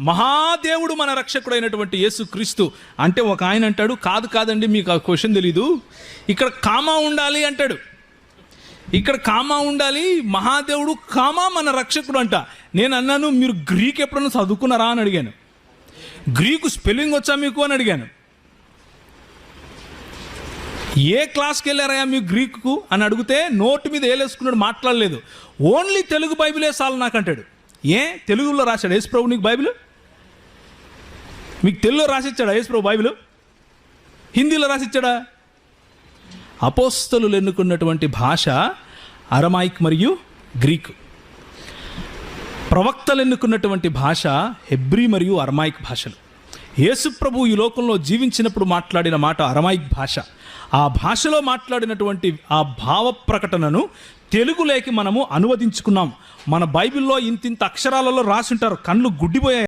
మహాదేవుడు మన రక్షకుడైనటువంటి యేసుక్రీస్తు అంటే ఒక ఆయన అంటాడు, కాదండి మీకు ఆ క్వశ్చన్ తెలీదు, ఇక్కడ కామా ఉండాలి అంటాడు. ఇక్కడ కామా ఉండాలి, మహాదేవుడు కామా మన రక్షకుడు అంట. నేను అన్నాను, మీరు గ్రీక్ ఎప్పుడన్నా చదువుకున్నారా అని అడిగాను. గ్రీకు స్పెల్లింగ్ వచ్చా మీకు అని అడిగాను. ఏ క్లాస్కి వెళ్ళారయ్యా మీకు గ్రీకు అని అడిగితే నోటు మీద ఏలేసుకున్నాడు, మాట్లాడలేదు. ఓన్లీ తెలుగు బైబిలే చాలు నాకు అంటాడు. తెలుగులో రాశాడు యేసుప్రభు నీకు బైబిల్? మీకు తెలుగులో రాసిచ్చాడా యేసుప్రభు బైబిల్? హిందీలో రాసిచ్చాడా? అపోస్తలులు ఎన్నుకున్నటువంటి భాష అరమాయిక్ మరియు గ్రీకు. ప్రవక్తలు ఎన్నుకున్నటువంటి భాష హెబ్రీ మరియు అరమాయిక్ భాషలు. యేసుప్రభు ఈ లోకంలో జీవించినప్పుడు మాట్లాడిన మాట అరమాయిక్ భాష. ఆ భాషలో మాట్లాడినటువంటి ఆ భావ ప్రకటనను తెలుగులోకి మనము అనువదించుకున్నాం. మన బైబిల్లో ఇంతింత అక్షరాలలో రాసి ఉంటారు, కళ్ళు గుడ్డిపోయాయి.